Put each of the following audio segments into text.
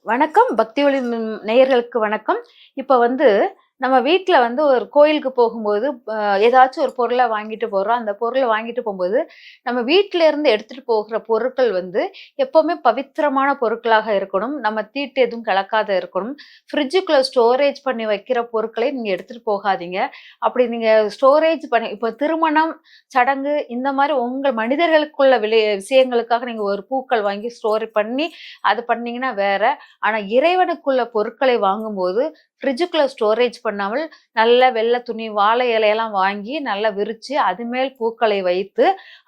வணக்கம். பக்தி ஒளி நேயர்களுக்கு வணக்கம். இப்ப வந்து நம்ம வீட்ல வந்து ஒரு கோயிலுக்கு போகும்போது, ஏதாச்சும் ஒரு பொருள வாங்கிட்டு போறோம். அந்த பொருள வாங்கிட்டு போம்போது, நம்ம வீட்ல இருந்து எடுத்துட்டு போகிற பொருட்கள் வந்து எப்பவுமே பவித்திரமான பொருட்களாக இருக்கணும். நம்ம தீட்டு எதுவும் கலக்காத இருக்கணும். ஃப்ரிட்ஜுக்குள்ள ஸ்டோரேஜ் பண்ணி வைக்கிற பொருட்களை நீங்க எடுத்துட்டு போகாதீங்க. அப்படி நீங்க ஸ்டோரேஜ் பண்ணி இப்ப திருமணம், சடங்கு இந்த மாரி உங்க மனிதர்களுக்குள்ள விஷயங்களுக்காக நீங்க ஒரு பூக்கள் வாங்கி ஸ்டோர் பண்ணி, அது பண்ணீங்கன்னா வேற. ஆனா இறைவனுக்குள்ள பொருட்களை வாங்கும்போது, ஃப்ரிட்ஜுக்குள்ள ஸ்டோரேஜ் பண்ணாமல், நல்ல வெள்ள துணி, வாழை இலையெல்லாம் வாங்கி நல்லா விரிச்சு, அது மேல் பூக்களை வைத்து,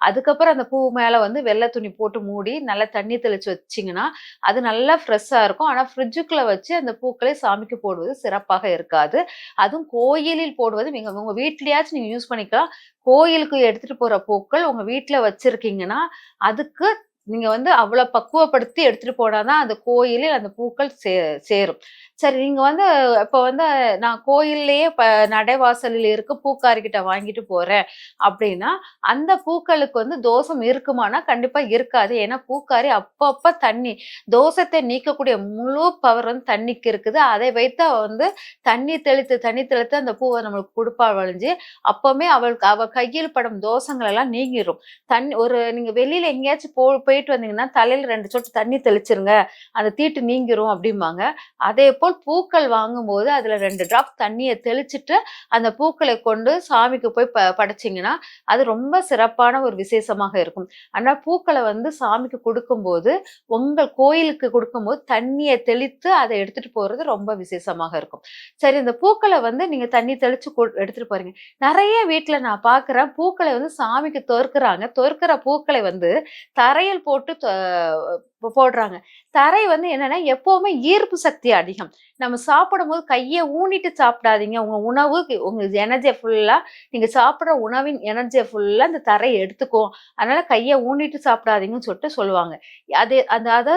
அதுக்கப்புறம் அந்த பூ மேல வந்து வெள்ள துணி போட்டு மூடி, நல்லா தண்ணி தெளிச்சு வச்சீங்கன்னா, அது நல்லா ஃப்ரெஷ்ஷா இருக்கும். ஆனா ஃப்ரிட்ஜுக்குள்ள வச்சு அந்த பூக்களை சாமிக்கு போடுவது சிறப்பாக இருக்காது. அதுவும் கோயிலில் போடுவது நீங்க உங்க வீட்லயாச்சும் நீங்க யூஸ் பண்ணிக்கலாம். கோயிலுக்கு எடுத்துட்டு போற பூக்கள் உங்க வீட்ல வச்சிருக்கீங்கன்னா, அதுக்கு நீங்க வந்து அவ்வளோ பக்குவப்படுத்தி எடுத்துட்டு போனா தான் அந்த கோயிலில் அந்த பூக்கள் சேரும். சரி நீங்க வந்து இப்ப வந்து நான் கோயில்லயே நடைவாசலில் இருக்க பூக்காரிகிட்ட வாங்கிட்டு போறேன் அப்டின்னா, அந்த பூக்களுக்கு வந்து தோஷம் இருக்குமானா, கண்டிப்பா இருக்காது. ஏன்னா பூக்காரி அப்பப்ப தோஷத்தை நீக்கக்கூடிய முழு பவர் வந்து தண்ணிக்கு இருக்குது. அதை வைத்து அவ வந்து தண்ணி தெளித்து அந்த பூவ நம்மளுக்கு குடுப்பா ஒழிஞ்சு, அப்பவுமே அவ கையில் படும் தோஷங்கள் எல்லாம் நீங்கிரும். நீங்க வெளியில எங்கேயாச்சும் போயிட்டு வந்தீங்கன்னா, தலையில 2 சொட்டு தண்ணி தெளிச்சிருங்க. அந்த தீட்டு நீங்கிரும் அப்டிம்பாங்க. அதேபோல் பூக்கள் வாங்கும்போது அதுல 2 ட்ராப் தண்ணிய தெளிச்சுட்டு, அந்த பூக்களை கொண்டு சாமிக்கு போய் படைச்சீங்கன்னா, அது ரொம்ப சிறப்பான ஒரு விசேஷமாக இருக்கும். ஆனா பூக்கள வந்து சாமிக்கு குடுக்கும்போது, உங்கள் கோயிலுக்கு குடுக்கும்போது தண்ணிய தெளித்து அத எடுத்துட்டு போறது ரொம்ப விசேஷமாக இருக்கும். சரி இந்த பூக்கள வந்து நீங்க தண்ணி தெளிச்சு எடுத்துட்டு போறீங்க. நெறைய வீட்ல நான் பார்க்குறேன், பூக்கள வந்து சாமிக்கு தொறுக்குறாங்க. தொறுக்குற பூக்களை வந்து தரையில் போட்டு போடுறாங்க. தரை வந்து என்னன்னா, எப்பவுமே ஈர்ப்பு சக்தி அதிகம். நம்ம சாப்பிடும்போது கைய ஊனிட்டு சாப்பிடாதீங்க. உங்க உணவு உங்க எனர்ஜிய ஃபுல்லா நீங்க சாப்பிடுற உணவின் எனர்ஜிய ஃபுல்லா இந்த தரை எடுத்துக்கும். அதனால கைய ஊனிட்டு சாப்பிடாதீங்கன்னு சொல்லிட்டு சொல்லுவாங்க. அதாவது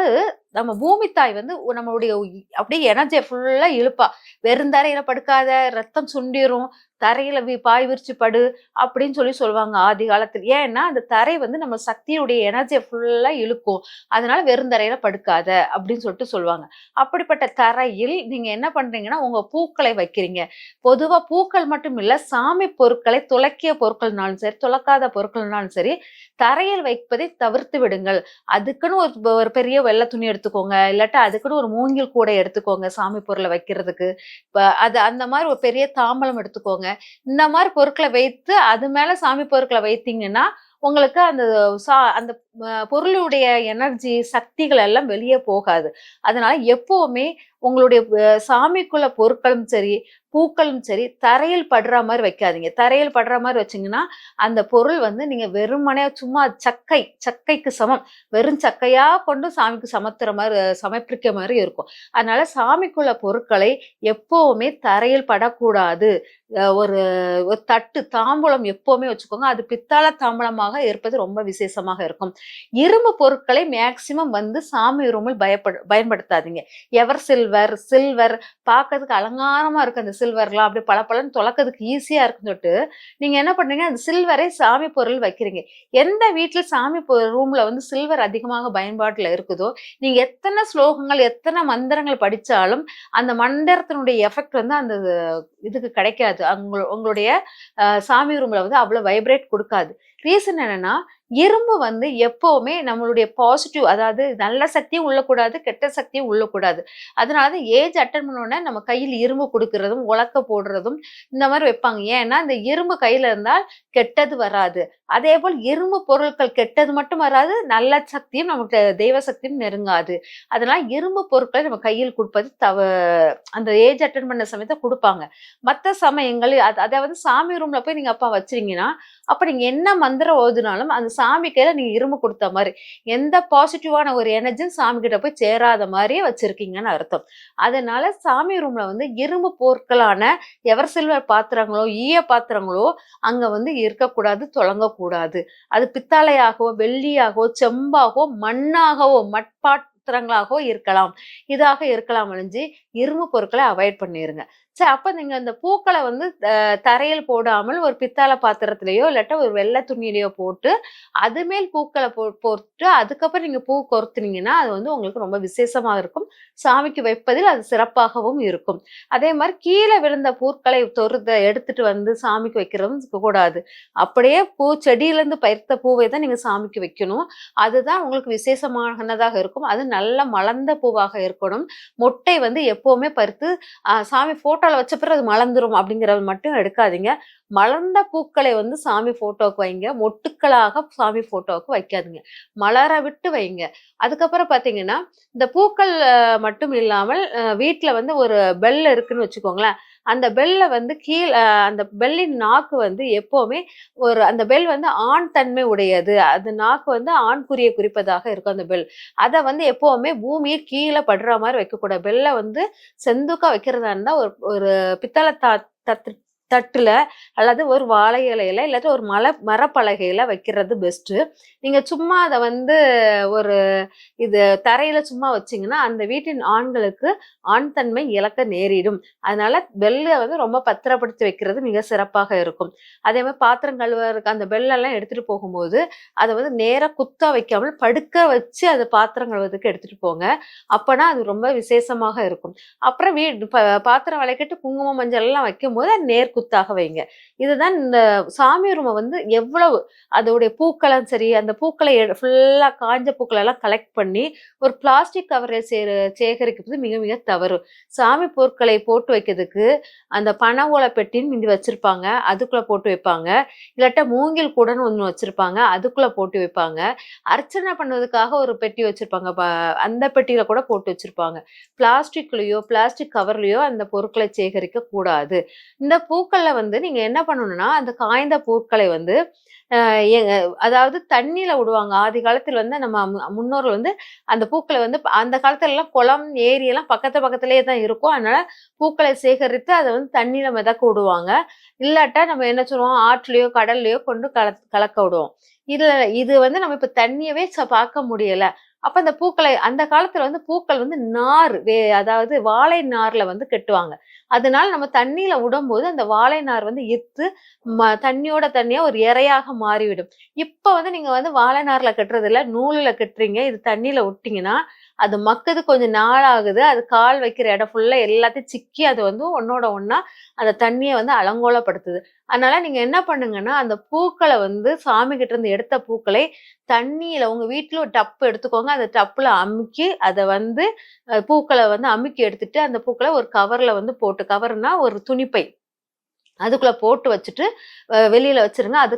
நம்ம பூமி தாய் வந்து நம்மளுடைய அப்படியே எனர்ஜிய ஃபுல்லா இழுப்பா. வெறும் தரையில படுக்காத, ரத்தம் சுண்டிரும். தரையில பாய் விரிச்சு படு அப்படின்னு சொல்லுவாங்க ஆதி காலத்துல. ஏன்னா, அந்த தரை வந்து நம்ம சக்தியுடைய எனர்ஜிய ஃபுல்லா இழுக்கும். அதனால வெறும் தரையில படுக்காத அப்படின்னு சொல்லுவாங்க. அப்படிப்பட்ட தரையில் நீங்க என்ன பண்றீங்கன்னா, உங்க பூக்களை வைக்கிறீங்க. பொதுவா பூக்கள் மட்டும் இல்ல, சாமி பொருட்களை துலக்கிய பொருட்கள்னாலும் சரி, துலக்காத பொருட்கள்னாலும் சரி, தரையில் வைப்பதை தவிர்த்து விடுங்கள். அதுக்குன்னு ஒரு பெரிய வெள்ள துணி எடுத்துக்கோங்க. இல்லாட்டா அதுக்குன்னு ஒரு மூங்கில் கூடை எடுத்துக்கோங்க, சாமி பொருள வைக்கிறதுக்கு. அது அந்த மாரி ஒரு பெரிய தாம்பலம் எடுத்துக்கோங்க. இந்த மாரி பொருட்கள வைத்து, அது மேல சாமி பொருட்கள வைத்தீங்கன்னா, உங்களுக்கு அந்த பொருளுடைய எனர்ஜி, சக்திகள் எல்லாம் வெளிய போகாது. அதனால எப்பவுமே உங்களுடைய சாமிக்குள்ள பொருட்களும் சரி, பூக்களும் சரி, தரையில் படுற மாரி வைக்காதீங்க. தரையில் படுற மாரி வச்சீங்கன்னா, அந்த பொருள் வந்து நீங்க வெறுமனே சும்மா சக்கைக்கு சமம். வெறும் சக்கையா கொண்டு சாமிக்கு சமர்ப்பிக்க மாரி இருக்கும். அதனால சாமிக்குள்ள பொருட்களை எப்பவுமே தரையில் படக்கூடாது. ஒரு ஒரு தட்டு தாம்பூலம் எப்பவுமே வச்சுக்கோங்க. அது பித்தள தாம்பூலமாக இருப்பது ரொம்ப விசேஷமாக இருக்கும். இரும்பு பொருட்களை மேக்ஸிமம் வந்து சாமி ரூமில் பயன்படுத்தாதீங்க. சில்வர் பார்க்கறதுக்கு அலங்காரமா இருக்கு அந்த சில்வர்லாம். அப்படியே பளபளன்னு தொலக்கிறதுக்கு ஈஸியா இருக்குன்னு சொல்லிட்டு, நீங்க என்ன பண்றீங்க, அந்த சில்வரை சாமி பொருள் வைக்கிறீங்க. எந்த வீட்ல சாமி ரூம்ல வந்து சில்வர் அதிகமாக பயன்பாட்டுல இருக்குதோ, நீங்க எத்தன ஸ்லோகங்கள், எத்தன மந்திரங்கள் படிச்சாலும், அந்த மந்திரத்தினுடைய எஃபெக்ட் வந்து அந்த இதுக்கு கிடைக்காது. உங்களுடைய சாமி ரூம்ல வந்து அவ்வளோ வைப்ரேட் குடுக்காது. ரீசன் என்னன்னா, இரும்பு வந்து எப்பவுமே நம்மளுடைய பாசிட்டிவ் அதாவது நல்ல சக்தியும் உள்ளக்கூடாது, கெட்ட சக்தியும் உள்ளக்கூடாது. அதனால தான் ஏஜ் அட்டெண்ட் பண்ண உடனே நம்ம கையில இரும்பு குடுக்குறதும், உலக்க போடுறதும் இந்த மாரி வைப்பாங்க. ஏன்னா, இந்த இரும்பு கையில இருந்தால் கெட்டது வராது. அதேபோல் இரும்பு பொருட்கள் கெட்டது மட்டும் வராது, நல்ல சக்தியும் நமக்கு தெய்வ சக்தியும் நெருங்காது. அதனால இரும்பு பொருட்களை நம்ம கையில் குடுப்பது அந்த ஏஜ் அட்டெண்ட் பண்ண சமயத்துல குடுப்பாங்க. மத்த சமயங்கள் அதாவது சாமி ரூம்ல போய் நீங்க அப்ப வச்சுறீங்கன்னா, அப்ப நீங்க என்ன மந்திரம் ஓதுனாலும் அந்த சாமி கையில நீங்க இரும்பு குடுத்த மாரி. எந்த பாசிட்டிவான ஒரு எனர்ஜியும் சாமி கிட்ட போய் சேராத மாரியே வச்சிருக்கீங்கன்னு அர்த்தம். அதனால சாமி ரூம்ல வந்து இரும்பு பொருட்களான எவர் சில்வர் பாத்திரங்களோ, ஈய பாத்திரங்களோ அங்க வந்து இருக்கக்கூடாது, தொலங்கக்கூடாது. அது பித்தளையாகவோ, வெள்ளியாகவோ, செம்பாகவோ, மண்ணாகவோ, பாத்திரங்களாகவோ இருக்கலாம். இதாக இருக்கலாம் ஒழிஞ்சு, இரும்பு பொருட்கள அவாய்ட் பண்ணிருங்க. சரி, அப்ப நீங்க அந்த பூக்கள வந்து தரையில் போடாமல் ஒரு பித்தள பாத்திரத்திலயோ, இல்லாட்டா ஒரு வெள்ள துணியிலயோ போட்டு, அது மேல் பூக்கள போட்டு அதுக்கப்புறம் நீங்க பூ கோர்த்துனீங்கன்னா, அது வந்து உங்களுக்கு ரொம்ப விசேஷமா இருக்கும். சாமிக்கு வைப்பதில் அது சிறப்பாகவும் இருக்கும். அதே மாரி கீழ விழுந்த பூக்களை எடுத்துட்டு வந்து சாமிக்கு வைக்கிறதும் கூடாது. அப்படியே செடியிலேருந்து பறித்த பூவை தான் நீங்க சாமிக்கு வைக்கணும். அதுதான் உங்களுக்கு விசேஷமானதாக இருக்கும். அது நல்ல மலர்ந்த பூவாக இருக்கணும். மொட்டை வந்து எப்பவுமே பறித்து சாமி ஃபோட்டோல வச்ச பிறகு அது மலர்ந்துரும் அப்படிங்கிறது மட்டும் எடுக்காதீங்க. மலர்ந்த பூக்களை வந்து சாமி ஃபோட்டோவுக்கு வைங்க. மொட்டுக்களாக சாமி ஃபோட்டோவுக்கு வைக்காதீங்க. மலர விட்டு வைங்க. அதுக்கப்புறம் பார்த்தீங்கன்னா, இந்த பூக்கள் மட்டும் இல்லாமல் வீட்ல வந்து ஒரு பெல் இருக்குன்னு வச்சுக்கோங்களேன். அந்த பெல்ல வந்து அந்த பெல்லின் நாக்கு வந்து எப்பவுமே அந்த பெல் வந்து ஆண் தன்மை உடையது. அது நாக்கு வந்து ஆண்குறிய குறிப்பதாக இருக்கும் அந்த பெல். அத வந்து எப்பவுமே பூமியில் கீழ படுற மாரி வைக்கக்கூடாது. பெல்ல வந்து செந்துக்கா வைக்கிறதா இருந்தா ஒரு ஒரு பித்தள தட்டு தட்டுல அல்லது ஒரு வாழை இலையில இல்லாட்டி ஒரு மரப்பலகையில வைக்கிறது பெஸ்ட்டு. நீங்க சும்மா அத வந்து ஒரு இது தரையில சும்மா வச்சீங்கன்னா, அந்த வீட்டின் ஆண்களுக்கு ஆண் தன்மை இழக்க நேரிடும். அதனால பெல்ல வந்து ரொம்ப பத்திரப்படுத்தி வைக்கிறது மிக சிறப்பாக இருக்கும். அதே மாரி பாத்திரம் கழுவுறதுக்கு அந்த பெல்லெல்லாம் எடுத்துட்டு போகும்போது, அத வந்து நேரா குத்தா வைக்காமல் படுக்க வச்சு அத பாத்திரம் கழுவுறதுக்கு எடுத்துட்டு போங்க. அப்பனா அது ரொம்ப விசேஷமாக இருக்கும். அப்புறம் பாத்திரம் வெளக்கிட்டு குங்குமம், மஞ்சள் எல்லாம் வைக்கும்போது அது நேர்குத்தாக வைங்க. இதுதான் இந்த சாமி ரூம வந்து எவ்வளவு அதோடைய பூக்களும் சரி, அந்த பூக்களை ஃபுல்லா காஞ்ச பூக்களெல்லாம் கலெக்ட் பண்ணி, ஒரு பிளாஸ்டிக் கவரில் சேகரிக்கிறது மிக மிக தவறு. சாமி பொருட்களை போட்டு வைக்கிறதுக்கு, அந்த பனை ஓலை பெட்டின்னு மிந்தி வச்சிருப்பாங்க. அதுக்குள்ள போட்டு வைப்பாங்க. இல்லாட்டா மூங்கில் கூடன்னு ஒண்ணு வச்சிருப்பாங்க. அதுக்குள்ள போட்டு வைப்பாங்க. அர்ச்சனை பண்ணுவதற்காக ஒரு பெட்டி வச்சிருப்பாங்க. அந்த பெட்டியில கூட போட்டு வச்சிருப்பாங்க. பிளாஸ்டிக்லயோ, பிளாஸ்டிக் கவர்லயோ அந்த பொருட்களை சேகரிக்க கூடாது. இந்த பூக்கள்ல வந்து நீங்க என்ன பண்ணணும்னா, அந்த காய்ந்த பூக்களை வந்து அ எ அதாவது தண்ணீல விடுவாங்க. ஆதி காலத்துல வந்து நம்ம முன்னோர்கள் வந்து அந்த பூக்கள வந்து அந்த காலத்துலலாம் குளம், ஏரி எல்லாம் பக்கத்திலேயே தான் இருக்கும். அதனால பூக்களை சேகரித்து அத வந்து தண்ணீல மிதக்க விடுவாங்க. இல்லாட்டா நம்ம என்ன சொல்லுவோம், ஆற்றுலயோ, கடல்லயோ கொண்டு கலக்க விடுவோம். இது வந்து நம்ம இப்ப தண்ணியவே பார்க்க முடியல. அப்ப அந்த பூக்களை அந்த காலத்துல வந்து பூக்கள் வந்து அதாவது வாழை நார்ல வந்து கட்டுவாங்க. அதனால நம்ம தண்ணீல விடும்போது அந்த வாழை நார் வந்து இத்து தண்ணியோட தண்ணியா ஒரு இரையாக மாறிவிடும். இப்ப வந்து நீங்க வந்து வாழை நார்ல கட்டுறதில்ல, நூல்ல கட்டுறீங்க. இது தண்ணீல விட்டீங்கன்னா, அது மக்கது கொஞ்சம் நாள் ஆகுது. அது கால் வைக்கிற இடம் ஃபுல்லா எல்லாத்தையும் சிக்கி அது வந்து ஒண்ணோட ஒண்ணா அந்த தண்ணிய வந்து அலங்கோலப்படுத்துது. அதனால நீங்க என்ன பண்ணுங்கன்னா, அந்த பூக்கள வந்து சாமி கிட்ட இருந்து எடுத்த பூக்களை தண்ணீல உங்க வீட்ல ஒரு டப் எடுத்துக்கோங்க. அந்த டப்புல அமுக்கி அத வந்து பூக்கள வந்து அமுக்கி எடுத்துட்டு, அந்த பூக்கள ஒரு கவர்ல வந்து போட்டு கவர்னா ஒரு துணிப்பை. அதுக்குள்ள போட்டு வச்சுட்டு, வெளியில வச்சுருங்க. அது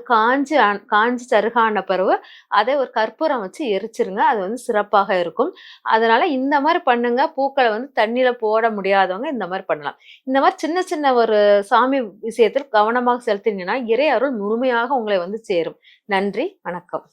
காஞ்சு சருகான பிறவு, அதை ஒரு கற்பூரம் வச்சு எரிச்சிருங்க. அது வந்து சிறப்பாக இருக்கும். அதனால இந்த மாரி பண்ணுங்க. பூக்கள வந்து தண்ணீல போட முடியாதவங்க இந்த மாரி பண்ணலாம். இந்த மாரி சின்ன சின்ன ஒரு சாமி விஷயத்தில் கவனமாக செலுத்தினீங்கன்னா, இறை அருள் முழுமையாக உங்களை வந்து சேரும். நன்றி, வணக்கம்.